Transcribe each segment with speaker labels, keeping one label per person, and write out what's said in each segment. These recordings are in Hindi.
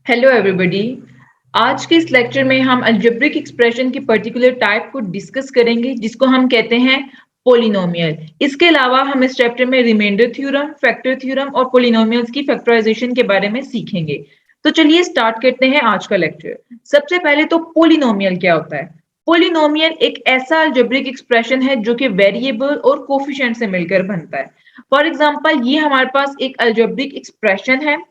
Speaker 1: Hello everybody. आज के इस लेक्चर में हम अलजेब्रिक एक्सप्रेशन की पर्टिकुलर टाइप को डिस्कस करेंगे जिसको हम कहते हैं पोलिनोमियल। इसके अलावा हम इस चैप्टर में रिमाइंडर थ्योरम, फैक्टर थ्योरम और पोलिनोमियल्स की फैक्टराइजेशन के बारे में सीखेंगे। तो चलिए स्टार्ट करते हैं आज का लेक्चर। सबसे पहले तो पोलिनोमियल क्या होता है। पोलिनोमियल एक ऐसा अलजेब्रिक एक्सप्रेशन है जो कि वेरिएबल और कोफिशिएंट से मिलकर बनता है। फॉर एग्जांपल ये हमारे पास एक अलजेब्रिक एक्सप्रेशन है,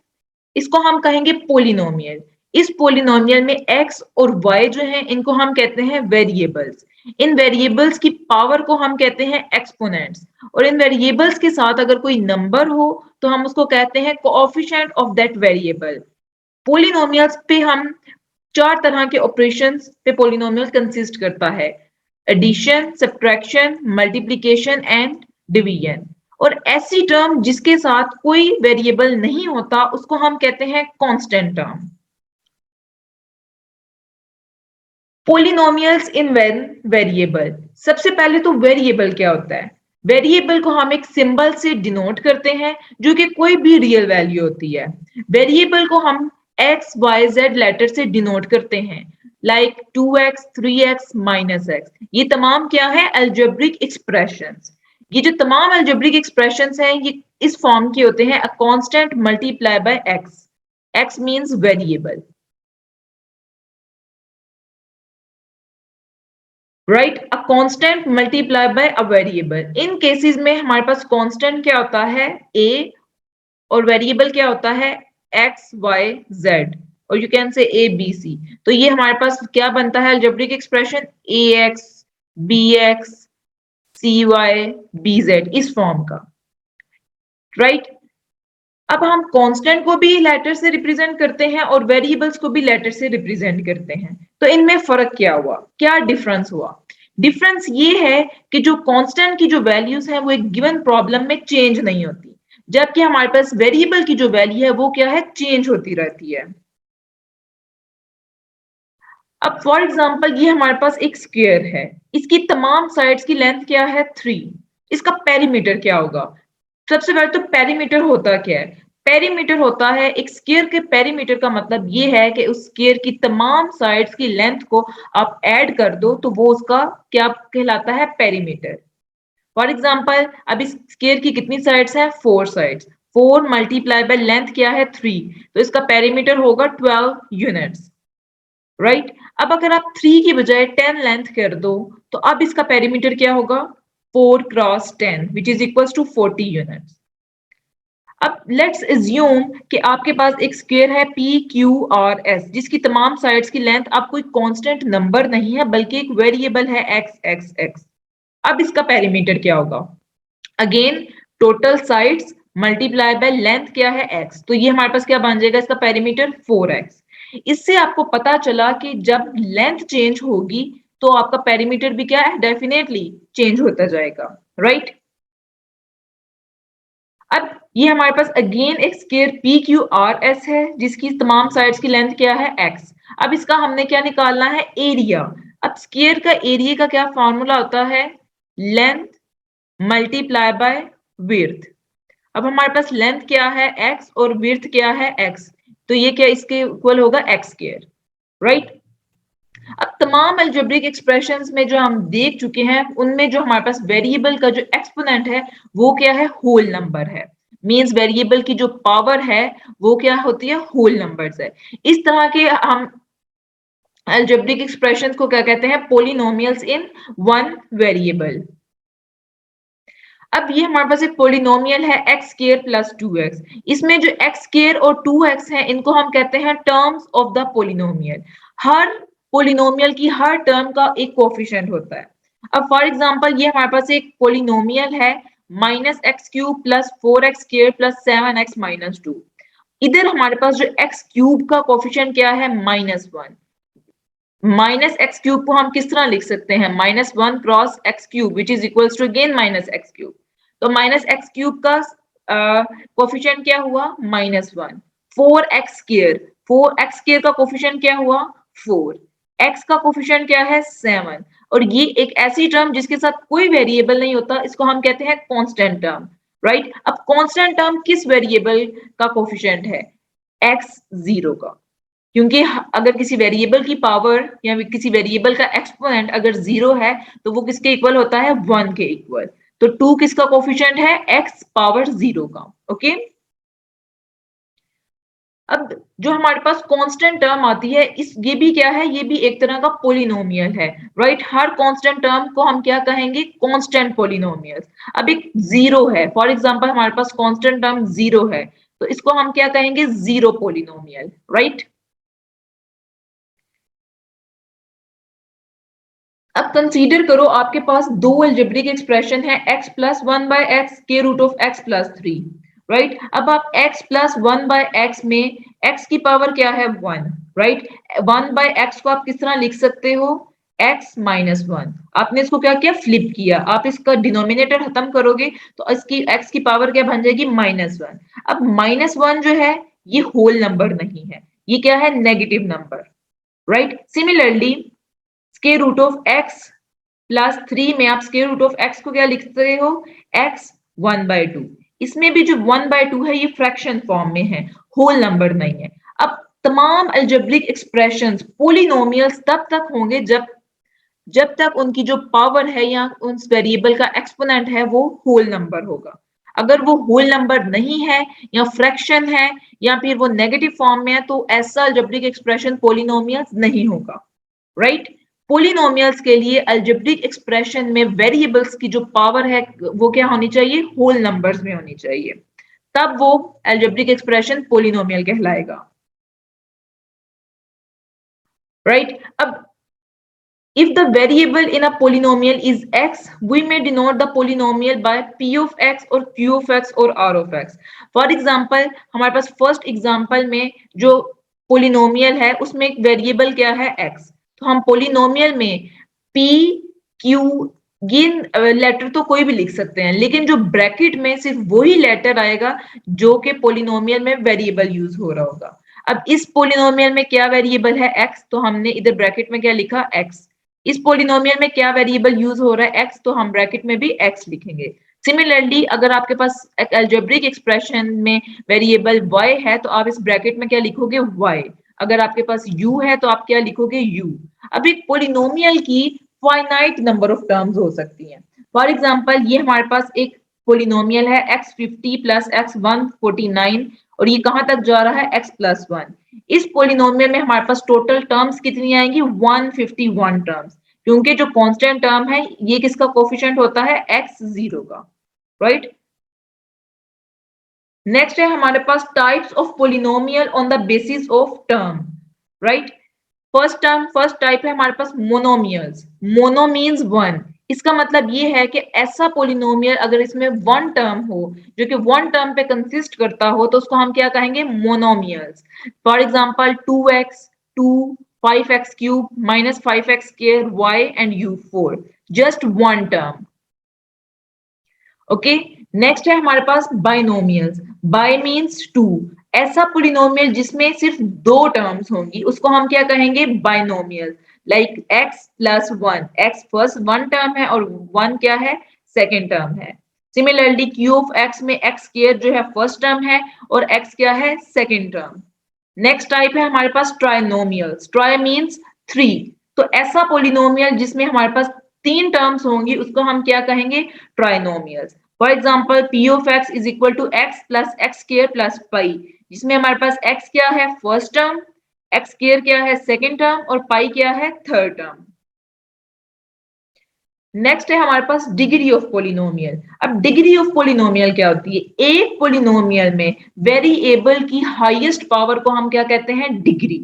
Speaker 1: इसको हम कहेंगे पोलिनोमियल। इस पोलिनोमियल में एक्स और वाई जो है इनको हम कहते हैं वेरिएबल्स। इन वेरिएबल्स की पावर को हम कहते हैं एक्सपोनेंट्स, और इन वेरिएबल्स के साथ अगर कोई नंबर हो तो हम उसको कहते हैं coefficient of that variable. Polynomials पे हम चार तरह के ऑपरेशंस पे पोलिनोमियल कंसिस्ट करता है: addition, subtraction, multiplication and division. और ऐसी टर्म जिसके साथ कोई वेरिएबल नहीं होता उसको हम कहते हैं कांस्टेंट टर्म। पोलिनोमियल्स इन वेरिएबल। सबसे पहले तो वेरिएबल क्या होता है। वेरिएबल को हम एक सिंबल से डिनोट करते हैं जो कि कोई भी रियल वैल्यू होती है। वेरिएबल को हम एक्स वाई जेड लेटर से डिनोट करते हैं, लाइक 2x, 3x, -x। ये तमाम क्या है, अलजेब्रिक एक्सप्रेशंस। ये जो तमाम अलजेब्रिक एक्सप्रेशंस हैं ये इस फॉर्म के होते हैं: a constant multiply by x. X means variable, right. A constant multiply by a variable. In cases में हमारे पास कांस्टेंट क्या होता है, a, और वेरिएबल क्या होता है, एक्स वाई जेड, और you can say A B C. तो ये हमारे पास क्या बनता है अलजेब्रिक एक्सप्रेशन, ए एक्स बी एक्स सी वाई बी जेड, इस फॉर्म का, राइट। अब हम कांस्टेंट को भी लेटर से रिप्रेजेंट करते हैं और वेरिएबल्स को भी लेटर से रिप्रेजेंट करते हैं। तो इनमें फर्क क्या हुआ, क्या डिफरेंस हुआ। डिफरेंस ये है कि जो कांस्टेंट की जो वैल्यूज है वो एक गिवन प्रॉब्लम में चेंज नहीं होती, जबकि हमारे पास वेरिएबल की जो वैल्यू है वो क्या है, चेंज होती रहती है। अब फॉर एग्जांपल ये हमारे पास एक स्क्वायर है, इसकी तमाम साइड्स की लेंथ क्या है, 3। इसका पेरीमीटर क्या होगा। सबसे पहले तो पेरीमीटर होता क्या है। पेरीमीटर होता है, एक स्क्वायर के पेरीमीटर का मतलब ये है कि उस स्क्वायर की तमाम साइड्स की लेंथ को आप ऐड कर दो तो वो उसका क्या कहलाता है, पेरीमीटर। फॉर एग्जांपल अब इस स्क्वायर की कितनी साइड्स हैं, 4 साइड्स। 4 मल्टीप्लाई बाय लेंथ क्या है, 3, तो इसका पेरीमीटर होगा 12 यूनिट्स, राइट। अब अगर आप 3 की बजाय 10 लेंथ कर दो तो अब इसका पेरीमीटर क्या होगा, 4 cross 10 which is equals to 40 units. अब लेट्स एज्यूम कि आपके पास एक स्क्वायर है पी क्यू आर एस, जिसकी तमाम साइड्स की लेंथ अब कोई कांस्टेंट नंबर नहीं है बल्कि एक वेरिएबल है एक्स एक्स एक्स। अब इसका पेरीमीटर क्या होगा, again total sides multiply by length क्या है, एक्स। तो ये हमारे पास क्या बन जाएगा, इसका पेरीमीटर 4x। इससे आपको पता चला कि जब लेंथ चेंज होगी तो आपका पेरीमीटर भी क्या है, डेफिनेटली चेंज होता जाएगा, राइट। अब ये हमारे पास अगेन एक square P Q R S है जिसकी तमाम साइड्स की लेंथ क्या है, एक्स। अब इसका हमने क्या निकालना है, एरिया। अब स्क्वायर का एरिया का क्या फॉर्मूला होता है, लेंथ मल्टीप्लाई बाय विड्थ। अब हमारे पास लेंथ क्या है, एक्स, और विड्थ क्या है, एक्स। तो ये क्या इसके इक्वल होगा, एक्स स्क्वायर, राइट। अब तमाम अलजेब्रिक एक्सप्रेशंस में जो हम देख चुके हैं उनमें जो हमारे पास वेरिएबल का जो एक्सपोनेंट है वो क्या है, होल नंबर है। मींस वेरिएबल की जो पावर है वो क्या होती है, होल नंबर्स है। इस तरह के हम अलजेब्रिक एक्सप्रेशंस को क्या कहते हैं, पोलिनोमियल्स इन वन वेरिएबल। अब ये हमारे पास एक पोलिनोमियल है एक्स स्क्वायर प्लस 2x। इसमें जो एक्स स्क्वायर और 2x है इनको हम कहते हैं terms of the polynomial. Her polynomial की हर टर्म का एक कोफिशिएंट होता है। अब फॉर एग्जांपल ये हमारे पास एक पोलिनोमियल है -x³ plus 4x² plus 7x-2। इधर हमारे पास जो x³ का कोफिशिएंट क्या है, -1। -x³ को हम किस तरह लिख सकते हैं, -1 cross x³ which is equals to again -x³। तो -x³ का कोफिशिएंट क्या हुआ, -1। 4x², 4x² का कोफिशिएंट क्या हुआ, 4। x का कोफिशिएंट क्या है, 7। और ये एक ऐसी टर्म जिसके साथ कोई वेरिएबल नहीं होता, इसको हम कहते हैं कांस्टेंट टर्म, राइट। अब कांस्टेंट टर्म किस वेरिएबल का कोफिशिएंट है, x0 का। क्योंकि अगर किसी वेरिएबल की पावर या किसी वेरिएबल का एक्सपोनेंट अगर 0 है तो वो किसके इक्वल होता है, 1 के इक्वल। तो 2 किसका कोफिशिएंट है, x पावर 0 का। ओके, अब जो हमारे पास कांस्टेंट टर्म आती है, इस ये भी क्या है, ये भी एक तरह का पोलिनोमियल है, राइट। हर कांस्टेंट टर्म को हम क्या कहेंगे, कांस्टेंट पोलिनोमियल्स। अब एक जीरो है, फॉर एग्जांपल हमारे पास कांस्टेंट टर्म जीरो है, तो इसको हम क्या कहेंगे, जीरो पोलिनोमियल, राइट। अब कंसीडर करो आपके पास दो अलजेब्रिक एक्सप्रेशन है, x plus one by x के root of x plus three, right. अब आप x plus one by x में x की पावर क्या है, one, right. One by x को आप किस तरह लिख सकते हो, x माइनस वन। आपने इसको क्या किया, फ्लिप किया। आप इसका डिनोमिनेटर खत्म करोगे तो इसकी x की पावर क्या बन जाएगी, माइनस वन। अब माइनस वन जो है ये होल नंबर नहीं है, ये क्या है, negative number, right. Similarly square root of X plus three में आप स्क्वायर रूट ऑफ एक्स को क्या लिखते हो, एक्स वन बाय टू। इसमें भी जो वन बाय टू है ये फ्रैक्शन फॉर्म में है, होल नंबर नहीं है। अब तमाम अलजेब्रिक एक्सप्रेशंस पोलिनोमियल्स तब तक होंगे जब तक उनकी जो पावर है या उस वेरिएबल का एक्सपोनेंट है वो होल नंबर होगा। अगर वो होल नंबर नहीं है या फ्रैक्शन है या फिर वो नेगेटिव फॉर्म में है तो ऐसा अलजेब्रिक एक्सप्रेशन पोलिनोमियल्स नहीं होगा, राइट। पोलिनोमियल्स के लिए अलजेब्रिक एक्सप्रेशन में वेरिएबल्स की जो पावर है वो क्या होनी चाहिए, होल नंबर्स में होनी चाहिए, तब वो अलजेब्रिक एक्सप्रेशन पोलिनोमियल कहलाएगा, राइट। अब if the variable in a polynomial is x, we may denote the polynomial by p of x or q of x or r of x. For example, हमारे पास फर्स्ट एग्जांपल में जो पोलिनोमियल है उसमें एक वेरिएबल क्या है, x। तो हम पोलिनोमियल में p, q, ये लेटर तो कोई भी लिख सकते हैं, लेकिन जो ब्रैकेट में सिर्फ वही लेटर आएगा जो कि पोलिनोमियल में वेरिएबल यूज हो रहा होगा। अब इस पोलिनोमियल में क्या वेरिएबल है, x, तो हमने इधर ब्रैकेट में क्या लिखा, x। इस पोलिनोमियल में क्या वेरिएबल यूज हो रहा है, x, तो हम ब्रैकेट में भी x लिखेंगे। सिमिलरली अगर आपके पास एक अलजेब्रिक एक्सप्रेशन में वेरिएबल y है तो आप इस ब्रैकेट में क्या लिखोगे, y। अगर आपके पास u है तो आप क्या लिखोगे, u। अब एक पोलिनोमियल की फाइनाइट नंबर ऑफ टर्म्स हो सकती हैं। फॉर एग्जांपल ये हमारे पास एक पोलिनोमियल है x50 प्लस x149 और ये कहां तक जा रहा है, x प्लस वन। इस पोलिनोमियल में हमारे पास टोटल टर्म्स कितनी आएंगी, 151 टर्म्स, क्योंकि जो कांस्टेंट टर्म है ये किसका कोफिशिएंट होता है, x0 का, राइट। नेक्स्ट है हमारे पास types of polynomial on the basis of term, right. First type है हमारे पास मोनोमियल्स। मोनो मींस वन, इसका मतलब ये है कि ऐसा पोलिनोमियल अगर इसमें वन टर्म हो जो कि वन टर्म पे कंसिस्ट करता हो तो उसको हम क्या कहेंगे, monomials. For example 2x 2 5x cube minus 5x square y and u4, just one term. Okay, next है हमारे पास बाइनोमियल्स। बाय मींस टू, ऐसा पोलिनोमियल जिसमें सिर्फ दो टर्म्स होंगी उसको हम क्या कहेंगे, binomial. Like x plus one, x first one term है और वन क्या है, सेकेंड टर्म है। सिमिलरली क्यू ऑफ x में x स्क्वायर जो है फर्स्ट टर्म है और x क्या है, सेकेंड टर्म। नेक्स्ट टाइप है हमारे पास ट्राइनोमियल्स। ट्राई मींस थ्री, तो ऐसा पोलिनोमियल जिसमें हमारे पास तीन टर्म्स होंगी उसको हम क्या कहेंगे, trinomials. For example p of x is equal to x plus X square plus pi, जिसमें हमारे पास x क्या है, फर्स्ट टर्म, x स्क्वायर क्या है, सेकेंड टर्म और पाई क्या है, थर्ड टर्म। नेक्स्ट है हमारे पास डिग्री ऑफ पोलिनोमियल। अब डिग्री ऑफ पोलिनोमियल क्या होती है, एक पोलिनोमियल में वेरिएबल की हाईएस्ट पावर को हम क्या कहते हैं, डिग्री।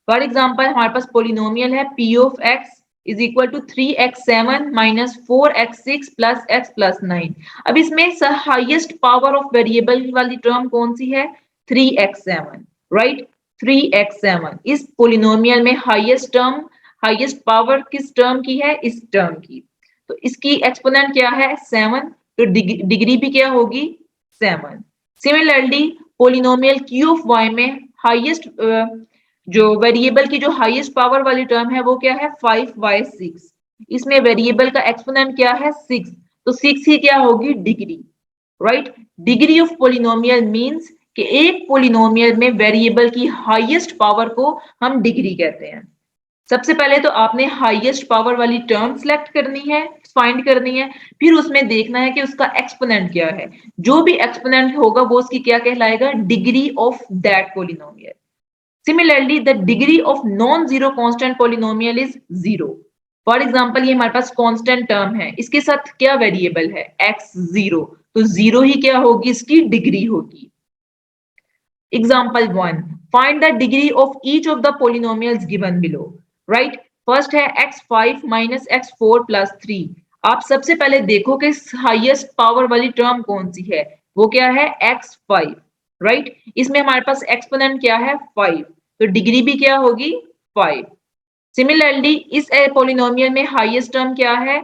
Speaker 1: फॉर एग्जांपल हमारे पास पोलिनोमियल है p of x is equal to 3x7 minus 4x6 plus x plus 9। अब इसमें हाईएस्ट पावर ऑफ वेरिएबल वाली टर्म कौन सी है, 3x7, राइट। 3x7 इस पोलिनोमियल में हाईएस्ट टर्म, हाईएस्ट पावर किस टर्म की है, इस टर्म की। तो इसकी एक्सपोनेंट क्या है, 7, तो डिग्री भी क्या होगी, 7। Similarly polynomial q of y में हाईएस्ट जो वेरिएबल की जो हाईएस्ट पावर वाली टर्म है वो क्या है, 5y6। इसमें वेरिएबल का एक्सपोनेंट क्या है, 6, तो 6 ही क्या होगी, degree, right. Degree of polynomial means कि एक पोलिनोमियल में वेरिएबल की हाईएस्ट पावर को हम डिग्री कहते हैं। सबसे पहले तो आपने हाईएस्ट पावर वाली टर्म सेलेक्ट करनी है, फाइंड करनी है, फिर उसमें देखना है कि उसका एक्सपोनेंट क्या है। जो भी एक्सपोनेंट होगा वो उसकी क्या कहलाएगा, degree of that polynomial. Similarly the degree of non zero constant polynomial is zero. For example ये हमारे पास कांस्टेंट टर्म है, इसके साथ क्या वेरिएबल है, एक्स जीरो, तो जीरो ही क्या होगी, इसकी डिग्री होगी। Example 1. Find the degree of each of the polynomials given below. Right? First है x5 minus x4 plus 3. आप सबसे पहले देखो कि हाईएस्ट पावर वाली टर्म कौन सी है, वो क्या है x5. राइट? इसमें हमारे पास एक्सपोनेंट क्या है 5, तो डिग्री भी क्या होगी 5. सिमिलरली इस पोलिनोमियल में हाईएस्ट टर्म क्या है,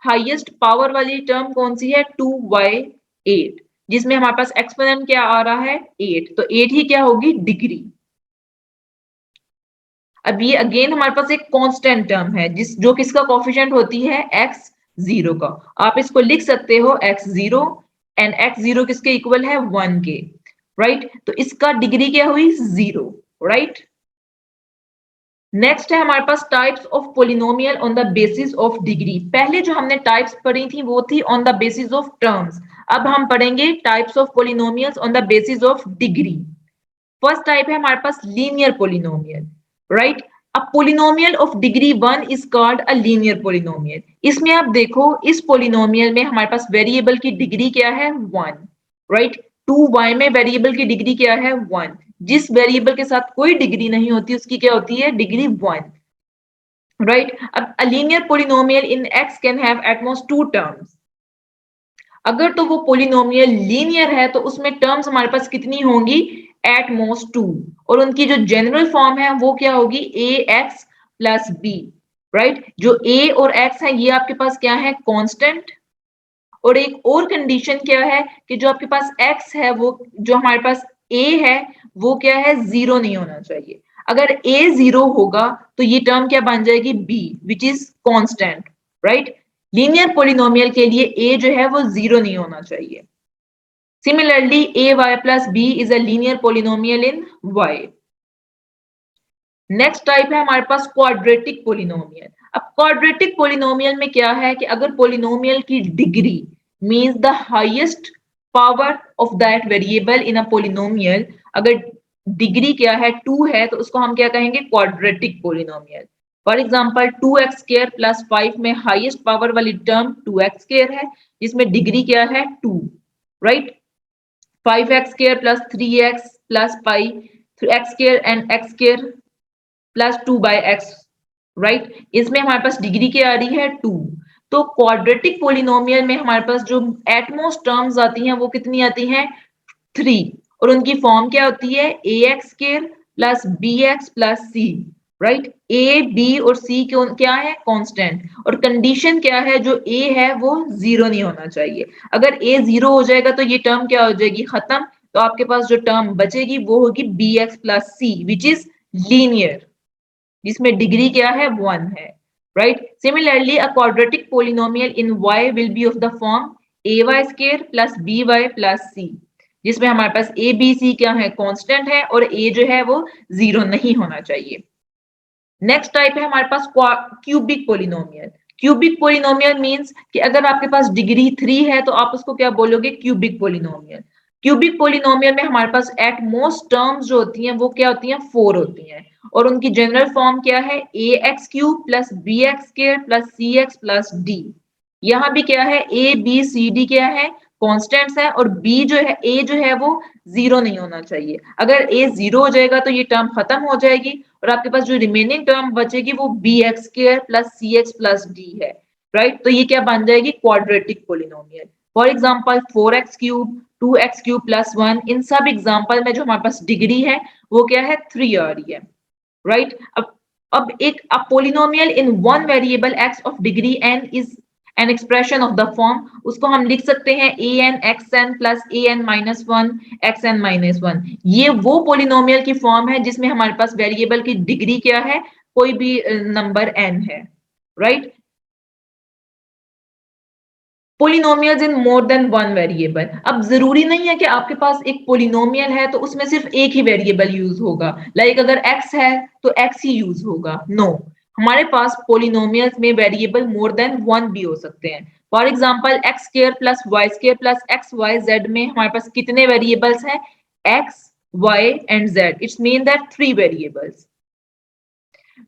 Speaker 1: हाईएस्ट पावर वाली टर्म कौन सी है 2y8, जिसमें हमारे पास एक्सपोनेंट क्या आ रहा है 8, तो 8 ही क्या होगी डिग्री। अब ये अगेन हमारे पास एक कांस्टेंट टर्म है जिस जो किसका कोफिशिएंट होती है x जीरो का। आप इसको लिख सकते हो x zero and x zero किसके इक्वल है 1 के। राइट? तो इसका डिग्री क्या हुई जीरो। राइट? नेक्स्ट है हमारे पास types of polynomial on the basis of degree. पहले जो हमने टाइप्स पढ़ी थी वो थी on the basis of terms. अब हम पढ़ेंगे types of polynomials on the basis of degree. First type है हमारे पास linear polynomial. Right? A polynomial of degree 1 is called a linear polynomial. इसमें आप देखो इस पोलिनोमियल में हमारे पास वेरिएबल की डिग्री क्या है 1। राइट? 2y में वेरिएबल की डिग्री क्या है 1। जिस वेरिएबल के साथ कोई डिग्री नहीं होती उसकी क्या होती है डिग्री 1। राइट? अब अ linear polynomial in x can have at most 2 terms. अगर तो वो पोलिनोमियल लीनियर है तो उसमें टर्म्स हमारे पास कितनी होंगी, एट मोस्ट 2, और उनकी जो जनरल फॉर्म है वो क्या होगी ए एक्स प्लस बी। राइट? जो a और x है ये आपके पास क्या है कांस्टेंट, और एक और कंडीशन क्या है कि जो आपके पास x है वो जो हमारे पास a है वो क्या है जीरो नहीं होना चाहिए। अगर a जीरो होगा तो ये टर्म क्या बन जाएगी b which is constant. Right? Linear polynomial के लिए a जो है वो जीरो नहीं होना चाहिए। Similarly a y plus b is a linear polynomial in y. Next type है हमारे पास क्वाड्रेटिक पोलिनोमियल। अब क्वाड्रेटिक पोलिनोमियल में क्या है कि अगर पोलिनोमियल की degree means the highest power of that variable in a polynomial, अगर डिग्री क्या है 2 है तो उसको हम क्या कहेंगे quadratic polynomial. For example 2x square plus 5 में हाईएस्ट पावर वाली टर्म 2x स्क्वायर है जिसमें डिग्री क्या है 2। Right? 5x square plus 3x plus pi x square and x square plus 2/x। Right? इसमें हमारे पास डिग्री क्या आ रही है 2। तो क्वाड्रेटिक पोलिनोमियल में हमारे पास जो एटमोस्ट टर्म्स आती हैं वो कितनी आती हैं 3, और उनकी फॉर्म क्या होती है ax square plus bx plus c। Right? a b और c क्या है कांस्टेंट, और कंडीशन क्या है जो a है वो जीरो नहीं होना चाहिए। अगर a जीरो हो जाएगा तो ये टर्म क्या हो जाएगी खत्म, तो आपके पास जो टर्म बचेगी वो होगी bx plus c which is linear, जिसमें डिग्री क्या है 1 है। Right? Similarly a quadratic polynomial in y will be of the form ay square plus by plus c, जिसमें हमारे पास a b c क्या है कांस्टेंट है और a जो है वो जीरो नहीं होना चाहिए। नेक्स्ट टाइप है हमारे पास cubic polynomial. Cubic polynomial means कि अगर आपके पास डिग्री 3 है तो आप उसको क्या बोलोगे क्यूबिक पोलिनोमियल। क्यूबिक पोलिनोमियल में हमारे पास एट मोस्ट टर्म्स जो होती हैं वो क्या होती हैं 4 होती हैं, और उनकी जनरल फॉर्म क्या है a x cube plus b x square plus c x plus d. यहाँ भी क्या है ए बी सी डी क्या है कॉन्स्टेंट्स है, और बी जो है ए जो है वो जीरो नहीं होना चाहिए। अगर ए जीरो हो जाएगा तो ये टर्म खत्म हो जाएगी और आपके पास जो रिमेनिंग टर्म बचेगी वो B x square plus c x plus D है। राइट? तो ये क्या बन जाएगी quadratic polynomial. For example 4x cube 2x cube plus 1, इन सब एग्जाम्पल में जो हमारे पास डिग्री है वो क्या है 3 आ रही है। राइट? अब एक polynomial in one variable x of degree n is an expression of the form, उसको हम लिख सकते हैं a n x n plus a n minus one x n minus one. ये वो पोलिनोमियल की फॉर्म है जिसमें हमारे पास वेरिएबल की डिग्री क्या है कोई भी नंबर n है। राइट? पोलिनोमियल्स इन मोर देन वन वेरिएबल। अब जरूरी नहीं है कि आपके पास एक पोलिनोमियल है तो उसमें सिर्फ एक ही वेरिएबल यूज होगा, लाइक अगर x है तो x ही यूज होगा। नो, हमारे पास पोलिनोमियल्स में वेरिएबल मोर देन वन भी हो सकते हैं। For example X square plus Y square plus X Y Z में हमारे पास कितने वेरिएबल्स हैं? x, y and z। It's mean that three variables.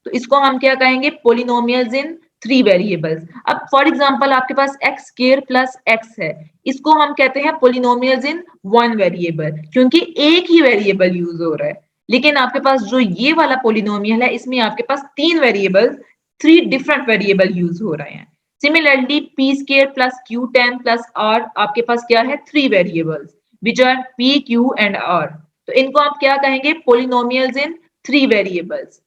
Speaker 1: तो इसको हम क्या कहेंगे? Polynomials in three variables. अब फॉर एग्जांपल आपके पास एक्स स्क्वायर प्लस एक्स है, इसको हम कहते हैं पोलिनोमियल्स इन वन वेरिएबल, क्योंकि एक ही वेरिएबल यूज हो रहा है। लेकिन आपके पास जो ये वाला पोलिनोमियल है, इसमें आपके पास तीन variable, three different variable use हो रहे हैं। Similarly P square plus Q ten plus R, आपके पास क्या है? Three variables which are P, Q and R. तो इनको आप क्या कहेंगे? Polynomials in three variables.